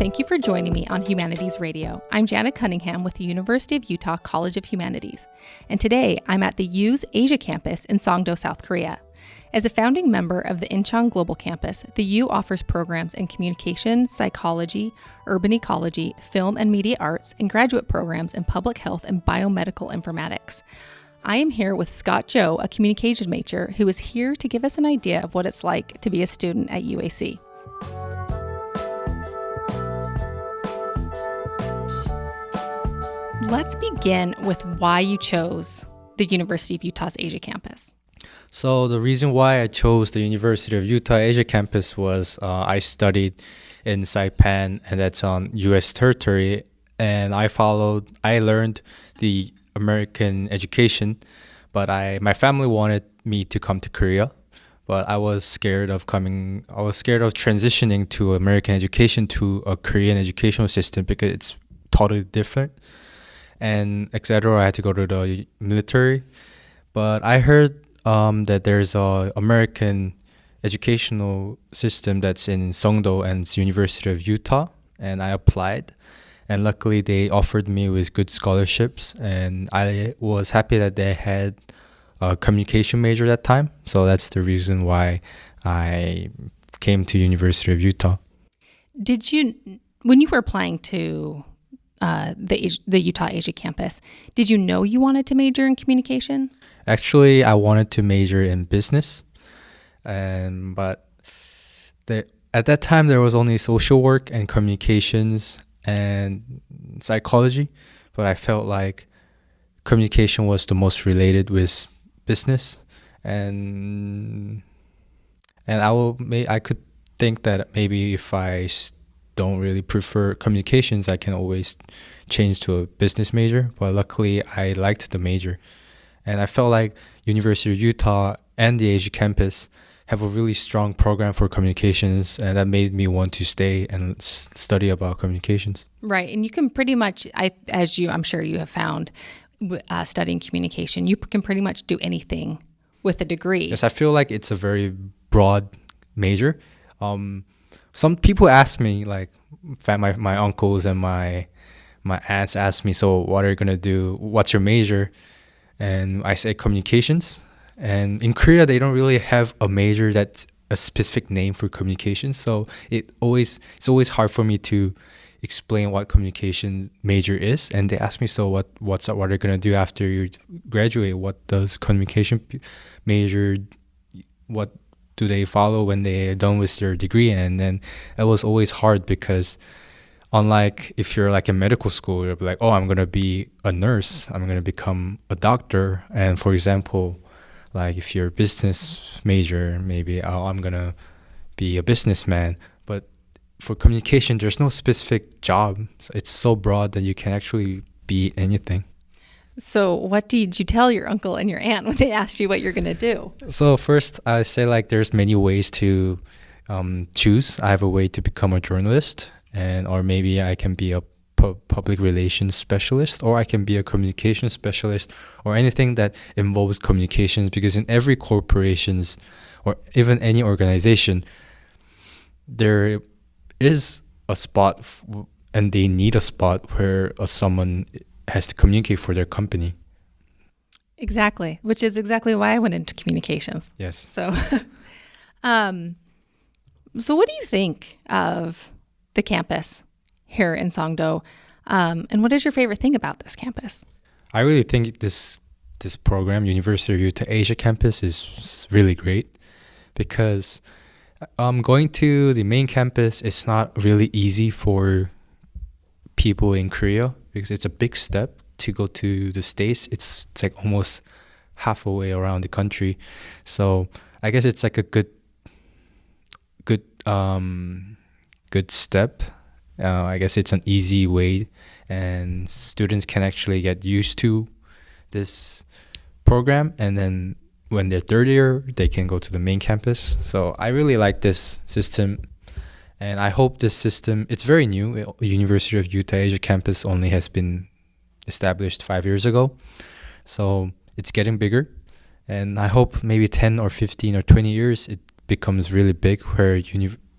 thank you for joining me on Humanities Radio. I'm Janet Cunningham with the University of Utah College of Humanities, and today I'm at the U's Asia campus in Songdo, South Korea. As a founding member of the Incheon Global Campus, the U offers programs in communication, psychology, urban ecology, film and media arts, and graduate programs in public health and biomedical informatics. I am here with Scott Joe, a communication major, who is here to give us an idea of what it's like to be a student at UAC. Let's begin with why you chose the University of Utah's Asia campus. So the reason why I chose the University of Utah Asia campus was I studied in Saipan, and that's on U.S. territory, and I learned the American education, but my family wanted me to come to Korea, but I was scared of transitioning to American education to a Korean educational system because it's totally different, and etc. I had to go to the military, but I heard that there's a American educational system that's in Songdo, and it's University of Utah, and I applied, and luckily they offered me with good scholarships, and I was happy that they had a communication major that time, so that's the reason why I came to University of Utah. Did you, when you were applying to the Utah Asia campus, did you know you wanted to major in communication? Actually, I wanted to major in business, but at that time there was only social work and communications and psychology, but I felt like communication was the most related with business, and I could think that maybe if I don't really prefer communications, I can always change to a business major, but luckily I liked the major. And I felt like University of Utah and the Asia campus have a really strong program for communications, and that made me want to stay and study about communications. Right, and you can pretty much, I'm sure you have found, studying communication, you can pretty much do anything with a degree. Yes, I feel like it's a very broad major. Some people ask me, like my uncles and my aunts ask me, so what are you gonna do? What's your major? And I say communications. And in Korea, they don't really have a major that's a specific name for communications. So it's always hard for me to explain what communication major is. And they ask me, so what are you gonna do after you graduate? What does communication major? What do they follow when they're done with their degree? And then it was always hard because, unlike if you're like in medical school, you're like, oh, I'm going to be a nurse, I'm going to become a doctor. And for example, like if you're a business major, maybe, oh, I'm going to be a businessman. But for communication, there's no specific job. It's so broad that you can actually be anything. So what did you tell your uncle and your aunt when they asked you what you're going to do? So first, I say like there's many ways to choose. I have a way to become a journalist, or maybe I can be a public relations specialist, or I can be a communication specialist, or anything that involves communications, because in every corporations or even any organization, there is a spot and they need a spot where someone has to communicate for their company. Exactly, which is exactly why I went into communications. Yes. So, so what do you think of the campus here in Songdo, and what is your favorite thing about this campus? I really think this program, University of Utah Asia campus, is really great because going to the main campus is not really easy for people in Korea because it's a big step to go to the States. It's like almost half a way around the country. So I guess it's like a good step. I guess it's an easy way, and students can actually get used to this program, and then when they're third year, they can go to the main campus. So I really like this system, and I hope this system, it's very new. University of Utah Asia campus only has been established 5 years ago, so it's getting bigger, and I hope maybe 10 or 15 or 20 years it becomes really big, where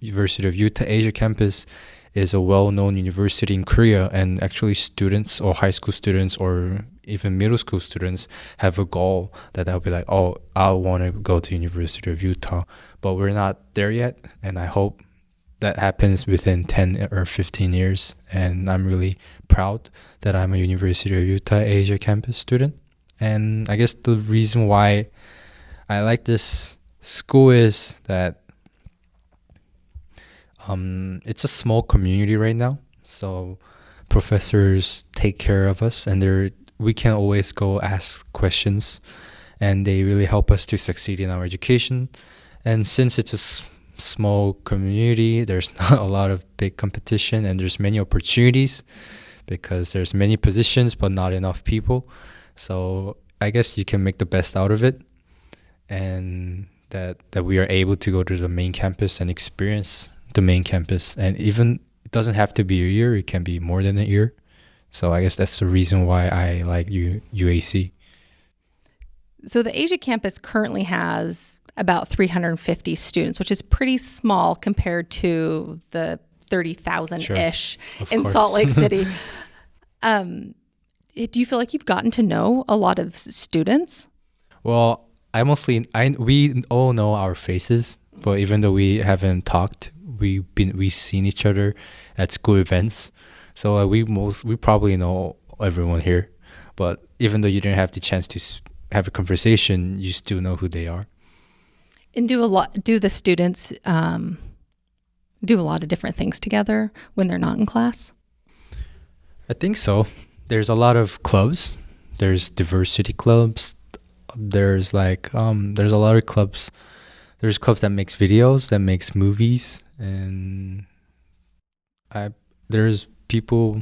University of Utah Asia campus is a well-known university in Korea, and actually students or high school students or even middle school students have a goal that they'll be like, oh, I want to go to University of Utah, but we're not there yet, and I hope that happens within 10 or 15 years. And I'm really proud that I'm a University of Utah Asia campus student. And I guess the reason why I like this school is that it's a small community right now. So professors take care of us, and we can always go ask questions, and they really help us to succeed in our education. And since it's a small community, there's not a lot of big competition, and there's many opportunities because there's many positions but not enough people. So I guess you can make the best out of it, and that we are able to go to the main campus and experience the main campus. And even it doesn't have to be a year, it can be more than a year. So I guess that's the reason why I like UAC. So the Asia campus currently has about 350 students, which is pretty small compared to the 30,000-ish in Salt Lake City. Do you feel like you've gotten to know a lot of students? Well, we all know our faces, but even though we haven't talked, we've seen each other at school events. So we probably know everyone here. But even though you didn't have the chance to have a conversation, you still know who they are. And do the students do a lot of different things together when they're not in class? I think so. There's a lot of clubs. There's diversity clubs. There's there's a lot of clubs. There's clubs that makes videos, that makes movies, and there's people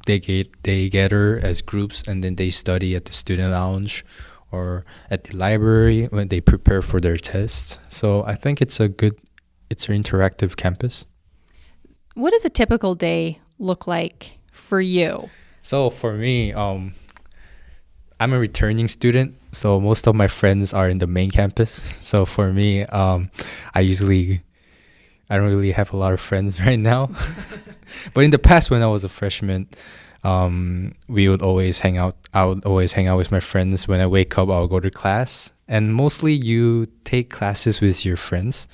they gather as groups, and then they study at the student lounge or at the library when they prepare for their tests. So I think it's an interactive campus. What does a typical day look like for you? So for me, I'm a returning student, so most of my friends are in the main campus. So for me, I don't really have a lot of friends right now. But in the past, when I was a freshman, we would always hang out. I would always hang out with my friends. When I wake up, I'll go to class. And mostly you take classes with your friends.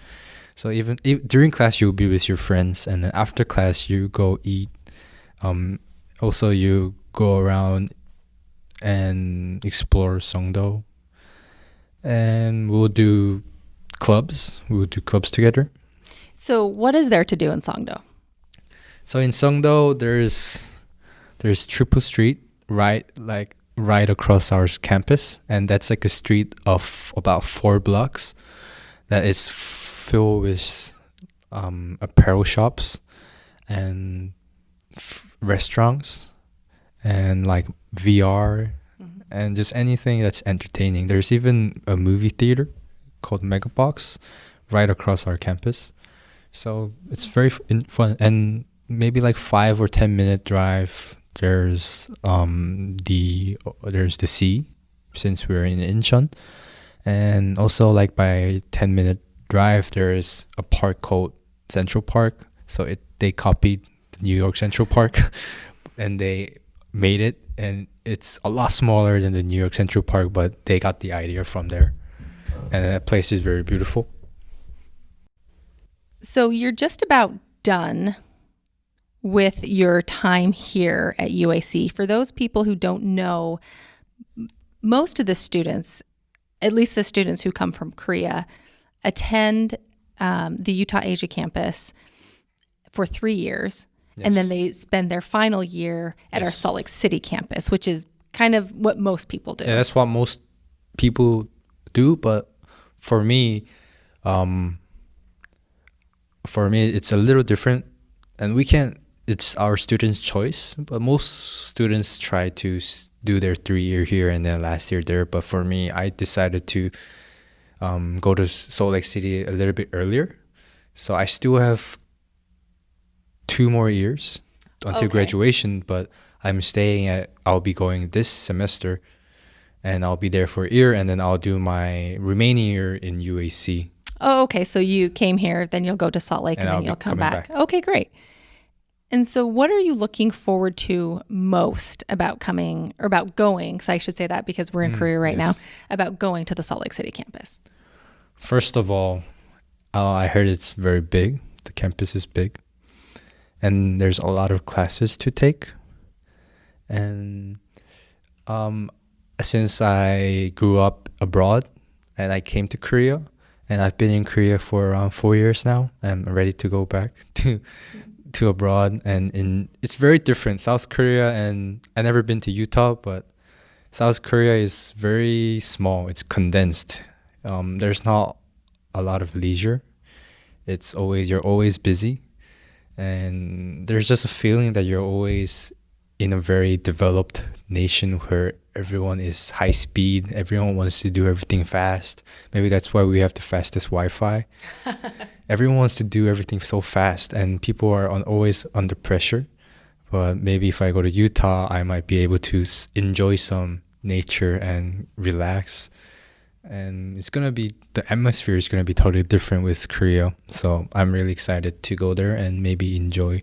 So even during class, you'll be with your friends. And then after class, you go eat. Also, you go around and explore Songdo. And we'll do clubs. We'll do clubs together. So what is there to do in Songdo? So in Songdo, there's Triple Street right across our campus, and that's like a street of about 4 blocks that is filled with apparel shops and restaurants and like VR and just anything that's entertaining. There's even a movie theater called Megabox right across our campus. So it's very fun, and maybe like 5 or 10 minute drive. There's the sea, since we're in Incheon, and also like by 10-minute drive there's a park called Central Park. So they copied the New York Central Park, and they made it, and it's a lot smaller than the New York Central Park, but they got the idea from there, and that place is very beautiful. So you're just about done with your time here at UAC. For those people who don't know, most of the students, at least the students who come from Korea, attend the Utah Asia campus for 3 years. Yes. And then they spend their final year at our Salt Lake City campus, which is kind of what most people do. Yeah, that's what most people do. But for me, it's a little different, and it's our students' choice, but most students try to do their 3-year here and then last year there. But for me, I decided to go to Salt Lake City a little bit earlier. So I still have 2 more years until graduation, but I'll be going this semester, and I'll be there for a year, and then I'll do my remaining year in UAC. Oh, okay. So you came here, then you'll go to Salt Lake, and then you'll come back. Okay, great. And so what are you looking forward to most about going, so I should say that because we're in Korea right now, about going to the Salt Lake City campus? First of all, I heard it's very big. The campus is big. And there's a lot of classes to take. And since I grew up abroad and I came to Korea, and I've been in Korea for around 4 years now, I'm ready to go back to abroad. And it's very different. South Korea, and I've never been to Utah, but South Korea is very small. It's condensed. There's not a lot of leisure. You're always busy, and there's just a feeling that you're always in a very developed nation where everyone is high speed. Everyone wants to do everything fast. Maybe that's why we have the fastest Wi-Fi. Everyone wants to do everything so fast, and people are always under pressure. But maybe if I go to Utah, I might be able to enjoy some nature and relax. And the atmosphere is going to be totally different with Korea. So I'm really excited to go there and maybe enjoy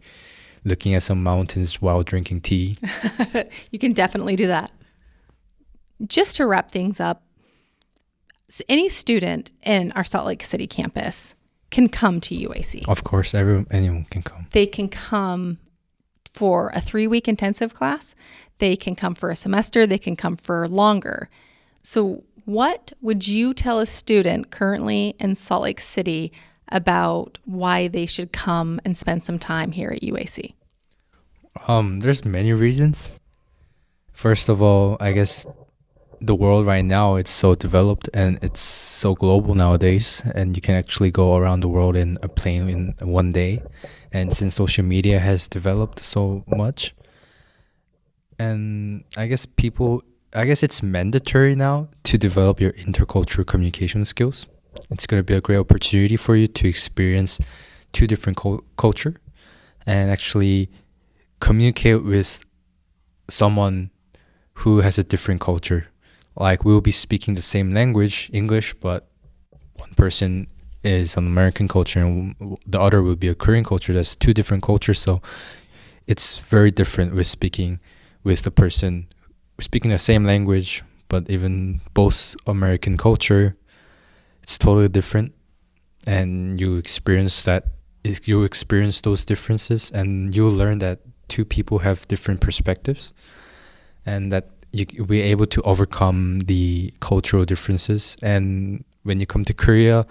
looking at some mountains while drinking tea. You can definitely do that. Just to wrap things up, so any student in our Salt Lake City campus can come to UAC. Of course, anyone can come. They can come for a 3-week intensive class. They can come for a semester. They can come for longer. So what would you tell a student currently in Salt Lake City about why they should come and spend some time here at UAC? There's many reasons. First of all, I guess the world right now, it's so developed and it's so global nowadays, and you can actually go around the world in a plane in one day. And since social media has developed so much, and I guess it's mandatory now to develop your intercultural communication skills. It's going to be a great opportunity for you to experience two different culture and actually communicate with someone who has a different culture. Like, we'll be speaking the same language, English, but one person is an American culture and the other will be a Korean culture. That's two different cultures. So it's very different with speaking with the person speaking the same language, but even both American culture. It's totally different, and you experience those differences, and you'll learn that two people have different perspectives, and that you'll be able to overcome the cultural differences. And when you come to Korea,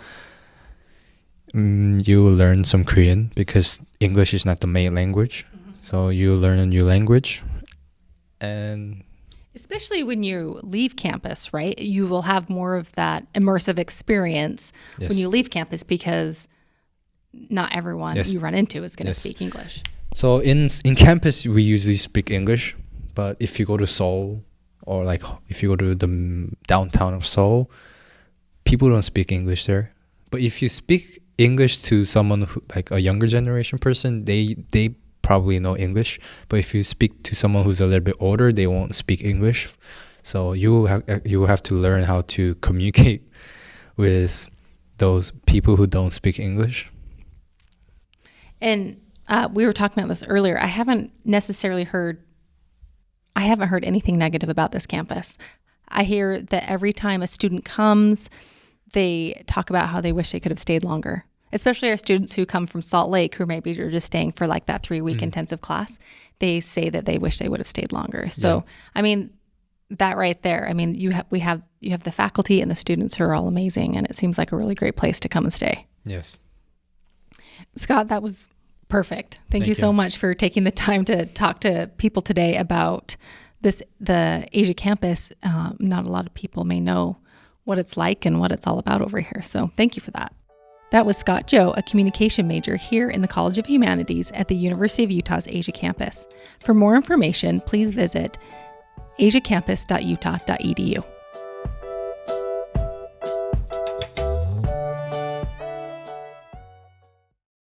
you will learn some Korean because English is not the main language. So you learn a new language, and especially when you leave campus, right? You will have more of that immersive experience when you leave campus, because not everyone you run into is going to speak English. So in campus, we usually speak English. But if you go to Seoul, or like if you go to the downtown of Seoul, people don't speak English there. But if you speak English to someone who, like a younger generation person, they probably know English. But if you speak to someone who's a little bit older, they won't speak English. So you have to learn how to communicate with those people who don't speak English. And we were talking about this earlier. I haven't heard anything negative about this campus. I hear that every time a student comes, they talk about how they wish they could have stayed longer. Especially our students who come from Salt Lake, who maybe are just staying for like that 3-week intensive class. They say that they wish they would have stayed longer. So, I mean, that right there, I mean, you have the faculty and the students who are all amazing, and it seems like a really great place to come and stay. Yes. Scott, that was perfect. Thank you so much for taking the time to talk to people today about the Asia campus. Not a lot of people may know what it's like and what it's all about over here. So thank you for that. That was Scott Joe, a communication major here in the College of Humanities at the University of Utah's Asia campus. For more information, please visit asiacampus.utah.edu.